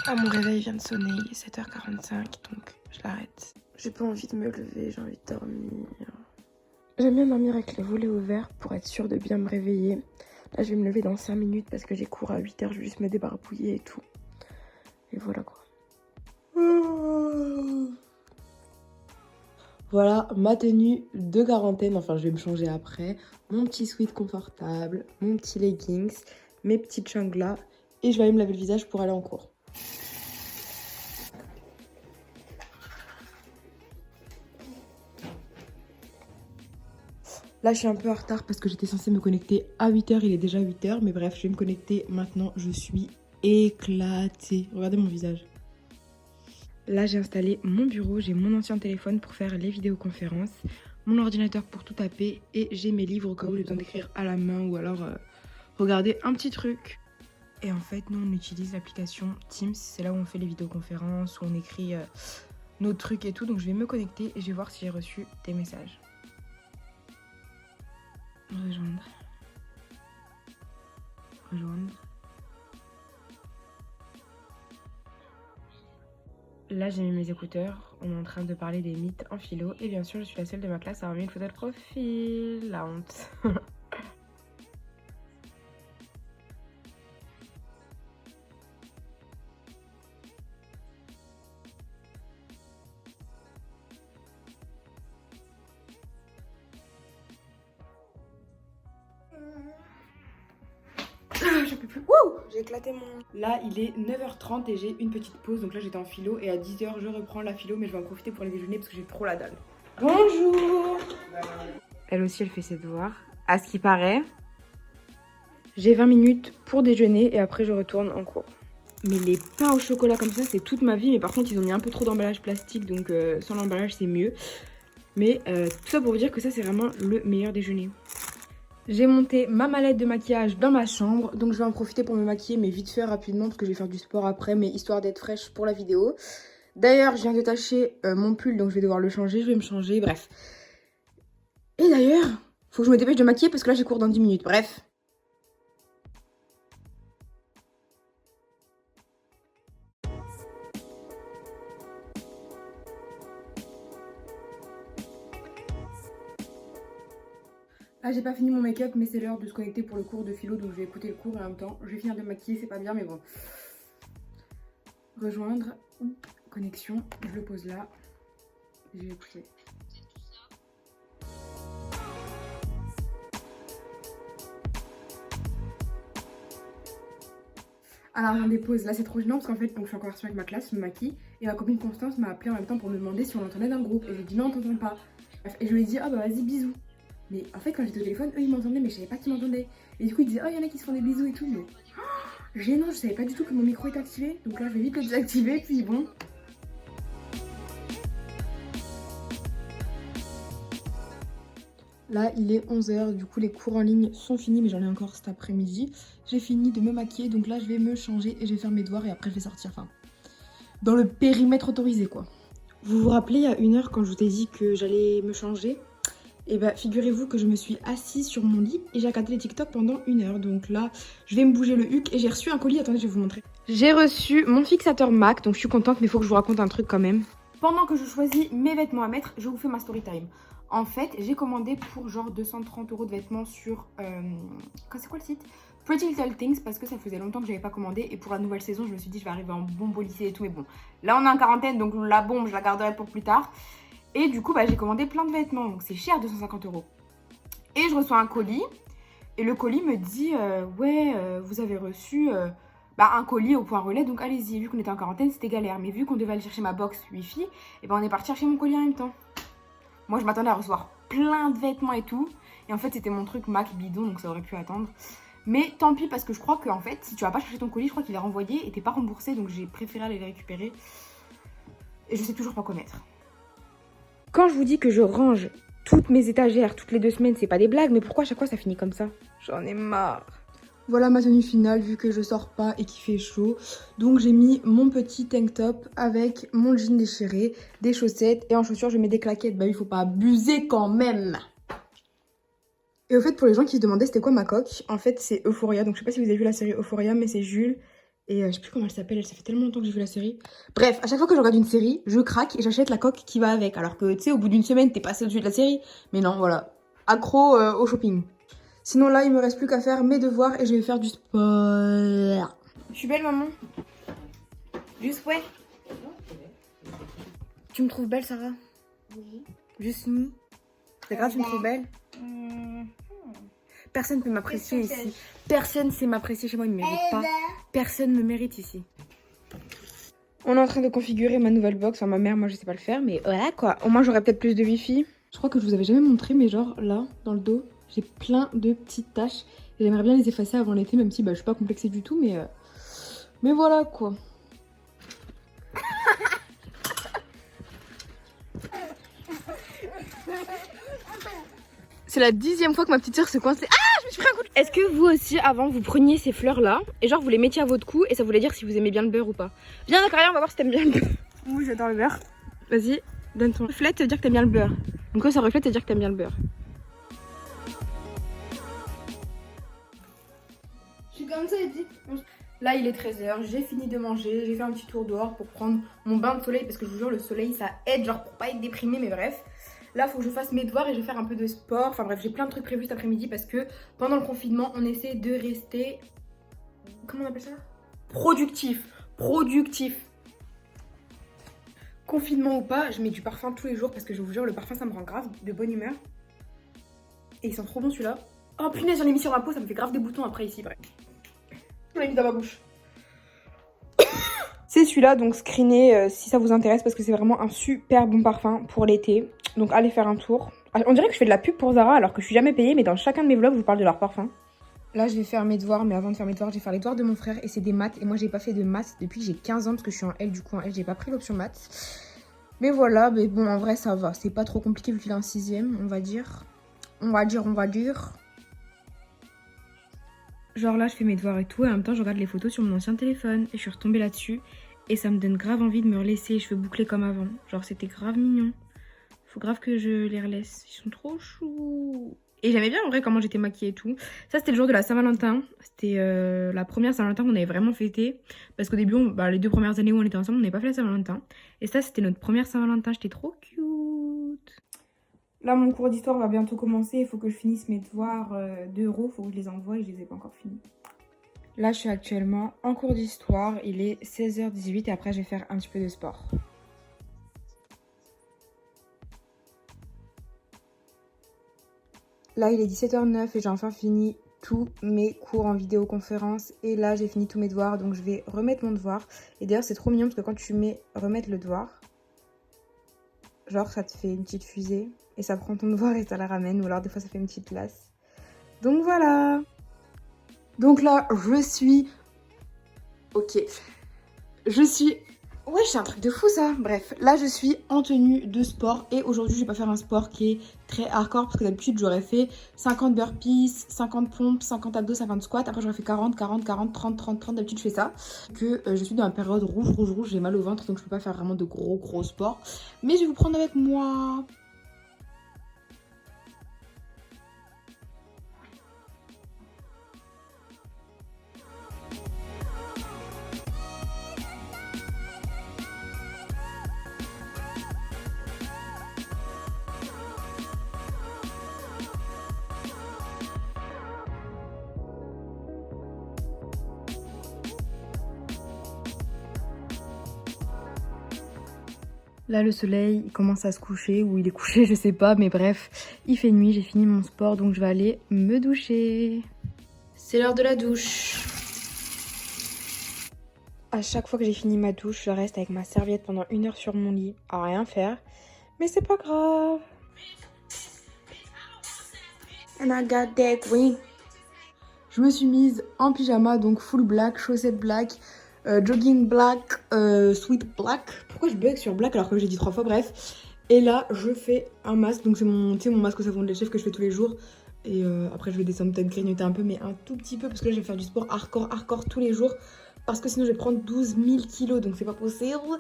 Ah, mon réveil vient de sonner, il est 7h45, donc je l'arrête. J'ai pas envie de me lever, j'ai envie de dormir. J'aime bien dormir avec les volets ouverts pour être sûre de bien me réveiller. Là, je vais me lever dans 5 minutes parce que j'ai cours à 8h, je vais juste me débarbouiller et tout. Et voilà quoi. Voilà ma tenue de quarantaine, enfin je vais me changer après. Mon petit sweat confortable, mon petit leggings, mes petites changlas et je vais aller me laver le visage pour aller en cours. Là je suis un peu en retard parce que j'étais censée me connecter à 8h, il est déjà 8h, mais bref je vais me connecter maintenant, je suis éclatée. Regardez mon visage. Là, j'ai installé mon bureau, j'ai mon ancien téléphone pour faire les vidéoconférences, mon ordinateur pour tout taper et j'ai mes livres au cas où j'ai besoin d'écrire à la main ou alors regarder un petit truc. Et en fait, nous, on utilise l'application Teams, c'est là où on fait les vidéoconférences, où on écrit nos trucs et tout. Donc, je vais me connecter et je vais voir si j'ai reçu des messages. Rejoindre. Rejoindre. Là, j'ai mis mes écouteurs, on est en train de parler des mythes en philo et bien sûr, je suis la seule de ma classe à avoir mis une photo de profil. La honte. J'en peux plus. Wouh, j'ai éclaté mon... Là, il est 9h30 et j'ai une petite pause. Donc là, j'étais en philo et à 10h, je reprends la philo. Mais je vais en profiter pour aller déjeuner parce que j'ai trop la dalle. Bonjour. Elle aussi, elle fait ses devoirs. À ce qui paraît, j'ai 20 minutes pour déjeuner et après, je retourne en cours. Mais les pains au chocolat comme ça, c'est toute ma vie. Mais par contre, ils ont mis un peu trop d'emballage plastique. Donc sans l'emballage, c'est mieux. Mais tout ça pour vous dire que ça, c'est vraiment le meilleur déjeuner. J'ai monté ma mallette de maquillage dans ma chambre, donc je vais en profiter pour me maquiller, mais vite fait, rapidement, parce que je vais faire du sport après, mais histoire d'être fraîche pour la vidéo. D'ailleurs, je viens de tâcher mon pull, donc je vais devoir le changer, je vais me changer, bref. Et d'ailleurs, faut que je me dépêche de maquiller, parce que là, j'ai cours dans 10 minutes, bref. Ah, j'ai pas fini mon make-up, mais c'est l'heure de se connecter pour le cours de philo, donc je vais écouter le cours en même temps. Je vais finir de me maquiller, c'est pas bien, mais bon. Rejoindre, connexion, je le pose là. Je vais écouter. Alors, un des pauses, là c'est trop gênant parce qu'en fait, donc, je suis en conversation avec ma classe, je me maquille et ma copine Constance m'a appelé en même temps pour me demander si on l'entendait dans le groupe. Et j'ai dit non, on t'entend pas. Bref, et je lui ai dit, ah bah vas-y, bisous. Mais en fait, quand j'étais au téléphone, eux ils m'entendaient, mais je savais pas qu'ils m'entendaient. Et du coup, ils disaient, oh, il y en a qui se font des bisous et tout. Mais gênant, je savais pas du tout que mon micro est activé. Donc là, je vais vite le désactiver, puis bon. Là, il est 11h, du coup les cours en ligne sont finis, mais j'en ai encore cet après-midi. J'ai fini de me maquiller, donc là je vais me changer et je vais faire mes devoirs et après je vais sortir, enfin, dans le périmètre autorisé quoi. Vous vous rappelez il y a 1 heure quand je vous ai dit que j'allais me changer? Et bah figurez-vous que je me suis assise sur mon lit et j'ai regardé les TikTok pendant 1 heure. Donc là, je vais me bouger le huc et j'ai reçu un colis, attendez je vais vous montrer. J'ai reçu mon fixateur MAC, donc je suis contente mais il faut que je vous raconte un truc quand même. Pendant que je choisis mes vêtements à mettre, je vous fais ma story time. En fait, j'ai commandé pour genre 230 € de vêtements sur... c'est quoi le site? Pretty Little Things, parce que ça faisait longtemps que j'avais pas commandé. Et pour la nouvelle saison, je me suis dit je vais arriver en bombe au lycée et tout. Mais bon, là on est en quarantaine, donc la bombe, je la garderai pour plus tard. Et du coup, bah, j'ai commandé plein de vêtements. Donc c'est cher, 250 €. Et je reçois un colis. Et le colis me dit, vous avez reçu... un colis au point relais, donc allez-y. Vu qu'on était en quarantaine, c'était galère. Mais vu qu'on devait aller chercher ma box Wi-Fi, et ben on est parti chercher mon colis en même temps. Moi, je m'attendais à recevoir plein de vêtements et tout. Et en fait, c'était mon truc Mac bidon, donc ça aurait pu attendre. Mais tant pis, parce que je crois qu'en fait, si tu vas pas chercher ton colis, je crois qu'il est renvoyé et t'es pas remboursé. Donc j'ai préféré aller les récupérer. Et je sais toujours pas quoi mettre. Quand je vous dis que je range toutes mes étagères toutes les 2 semaines, c'est pas des blagues. Mais pourquoi à chaque fois ça finit comme ça? J'en ai marre. Voilà ma tenue finale vu que je sors pas et qu'il fait chaud. Donc j'ai mis mon petit tank top avec mon jean déchiré, des chaussettes et en chaussures je mets des claquettes. Bah il faut pas abuser quand même. Et au fait pour les gens qui se demandaient c'était quoi ma coque, en fait c'est Euphoria. Donc je sais pas si vous avez vu la série Euphoria mais c'est Jules Et je sais plus comment elle s'appelle, ça fait tellement longtemps que j'ai vu la série. Bref, à chaque fois que je regarde une série, je craque et j'achète la coque qui va avec. Alors que tu sais, au bout d'une semaine, t'es passé au-dessus de la série. Mais non, voilà. Accro au shopping. Sinon là, il me reste plus qu'à faire mes devoirs et je vais faire du sport. Je suis belle, maman? Juste ouais. Tu me trouves belle, Sarah? Oui. Juste nous. C'est grave, tu me trouves belle? Personne ne peut m'apprécier ici. Personne ne sait m'apprécier chez moi, il ne me mérite pas. Personne ne me mérite ici. On est en train de configurer ma nouvelle box. Enfin, ma mère, moi, je sais pas le faire, mais voilà quoi. Au moins, j'aurai peut-être plus de wifi. Je crois que je vous avais jamais montré, mais genre là, dans le dos, j'ai plein de petites taches. Et j'aimerais bien les effacer avant l'été, même si bah, je suis pas complexée du tout, mais voilà quoi. C'est la 10e fois que ma petite soeur se coince. Ah, je me suis pris un coup de... Est-ce que vous aussi, avant, vous preniez ces fleurs-là et genre vous les mettiez à votre cou et ça voulait dire si vous aimez bien le beurre ou pas? Viens, Zakaria, on va voir si t'aimes bien le beurre. Moi, j'adore le beurre. Vas-y, donne ton reflète, ça veut dire que t'aimes bien le beurre. Donc quand ça reflète, ça veut dire que t'aimes bien le beurre. Je suis comme ça et dit... Là, il est 13h, j'ai fini de manger, j'ai fait un petit tour dehors pour prendre mon bain de soleil parce que je vous jure, le soleil, ça aide, genre pour pas être déprimé, mais bref. Là, il faut que je fasse mes devoirs et je vais faire un peu de sport. Enfin bref, j'ai plein de trucs prévus cet après-midi parce que pendant le confinement, on essaie de rester... Comment on appelle ça? Productif. Productif. Confinement ou pas, je mets du parfum tous les jours parce que je vous jure, le parfum, ça me rend grave de bonne humeur. Et il sent trop bon celui-là. Oh punaise, j'en ai mis sur ma peau, ça me fait grave des boutons après ici, bref. Je l'ai mis dans ma bouche. C'est celui-là, donc screenez si ça vous intéresse parce que c'est vraiment un super bon parfum pour l'été. Donc allez faire un tour. On dirait que je fais de la pub pour Zara alors que je suis jamais payée, mais dans chacun de mes vlogs, je vous parle de leur parfum. Là, je vais faire mes devoirs, mais avant de faire mes devoirs, je vais faire les devoirs de mon frère et c'est des maths. Et moi, j'ai pas fait de maths depuis que j'ai 15 ans parce que je suis en L, du coup en L, j'ai pas pris l'option maths. Mais voilà, mais bon, en vrai, ça va. C'est pas trop compliqué vu qu'il est en 6ème, on va dire. On va dire. Genre là, je fais mes devoirs et tout, et en même temps, je regarde les photos sur mon ancien téléphone. Et je suis retombée là-dessus. Et ça me donne grave envie de me relaisser les cheveux bouclés comme avant. Genre, c'était grave mignon. Faut grave que je les relaisse. Ils sont trop choux. Et j'aimais bien en vrai comment j'étais maquillée et tout. Ça, c'était le jour de la Saint-Valentin. C'était la première Saint-Valentin qu'on avait vraiment fêté. Parce qu'au début, les 2 premières années où on était ensemble, on n'avait pas fait la Saint-Valentin. Et ça, c'était notre première Saint-Valentin. J'étais trop cute. Là, mon cours d'histoire va bientôt commencer. Il faut que je finisse mes devoirs d'euros. Il faut que je les envoie et je les ai pas encore finis. Là, je suis actuellement en cours d'histoire. Il est 16h18 et après, je vais faire un petit peu de sport. Là, il est 17h09 et j'ai enfin fini tous mes cours en vidéoconférence. Et là, j'ai fini tous mes devoirs, donc je vais remettre mon devoir. Et d'ailleurs, c'est trop mignon parce que quand tu mets remettre le devoir, genre, ça te fait une petite fusée. Et ça prend ton devoir et ça la ramène. Ou alors, des fois, ça fait une petite glace. Donc, voilà. Donc là, je suis... Ok. Je suis... Ouais, c'est un truc de fou ça. Bref, là je suis en tenue de sport et aujourd'hui je vais pas faire un sport qui est très hardcore parce que d'habitude j'aurais fait 50 burpees, 50 pompes, 50 abdos, 50 squats. Après j'aurais fait 40, 40, 40, 30, 30, 30. D'habitude je fais ça. Que je suis dans la période rouge, j'ai mal au ventre donc je peux pas faire vraiment de gros sports. Mais je vais vous prendre avec moi. Là, le soleil, il commence à se coucher, ou il est couché, je sais pas, mais bref, il fait nuit, j'ai fini mon sport, donc je vais aller me doucher. C'est l'heure de la douche. À chaque fois que j'ai fini ma douche, je reste avec ma serviette pendant 1 heure sur mon lit, à rien faire, mais c'est pas grave. And I got that green. Je me suis mise en pyjama, donc full black, chaussettes black, jogging black, sweat black. Pourquoi je bug sur black alors que j'ai dit 3 fois, bref. Et là, je fais un masque, donc c'est mon masque au savon de lait-chef que je fais tous les jours. Et après, je vais descendre peut-être grignoter un peu, mais un tout petit peu, parce que là, je vais faire du sport hardcore tous les jours. Parce que sinon, je vais prendre 12 000 kilos, donc c'est pas possible.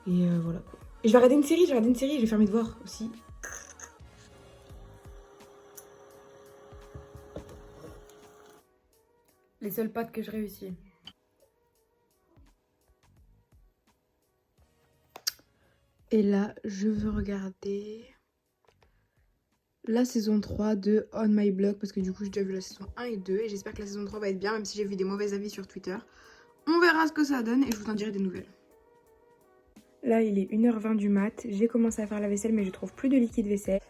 Et voilà quoi. Et je vais regarder une série, je vais faire mes devoirs aussi. Les seules pâtes que je réussis. Et là, je veux regarder la saison 3 de On My Blog parce que du coup, j'ai déjà vu la saison 1 et 2 et j'espère que la saison 3 va être bien, même si j'ai vu des mauvais avis sur Twitter. On verra ce que ça donne et je vous en dirai des nouvelles. Là, il est 1h20 du mat. J'ai commencé à faire la vaisselle, mais je trouve plus de liquide vaisselle.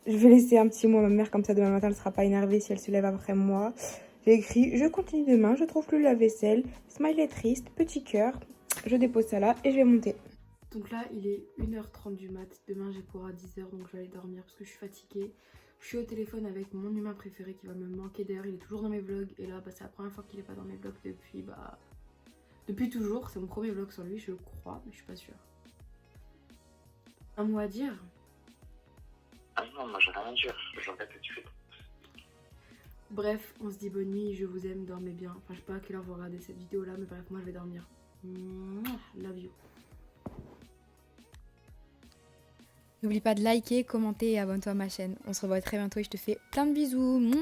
Je vais laisser un petit mot à ma mère, comme ça demain matin, elle ne sera pas énervée si elle se lève après moi. J'ai écrit « Je continue demain, je trouve plus la vaisselle. Smiley triste, petit cœur. » Je dépose ça là et je vais monter. Donc là, il est 1h30 du mat. Demain, j'ai cours à 10h, donc je vais aller dormir parce que je suis fatiguée. Je suis au téléphone avec mon humain préféré qui va me manquer. D'ailleurs, il est toujours dans mes vlogs. Et là, c'est la première fois qu'il n'est pas dans mes vlogs depuis toujours. C'est mon premier vlog sur lui, je crois, mais je suis pas sûre. Un mot à dire? Ah non, moi j'ai rien à dire, je regarde tout de suite. Bref, on se dit bonne nuit, je vous aime, dormez bien. Enfin, je sais pas à quelle heure vous regardez cette vidéo là, mais bref, moi je vais dormir. Love you. N'oublie pas de liker, commenter et abonne-toi à ma chaîne. On se revoit très bientôt et je te fais plein de bisous.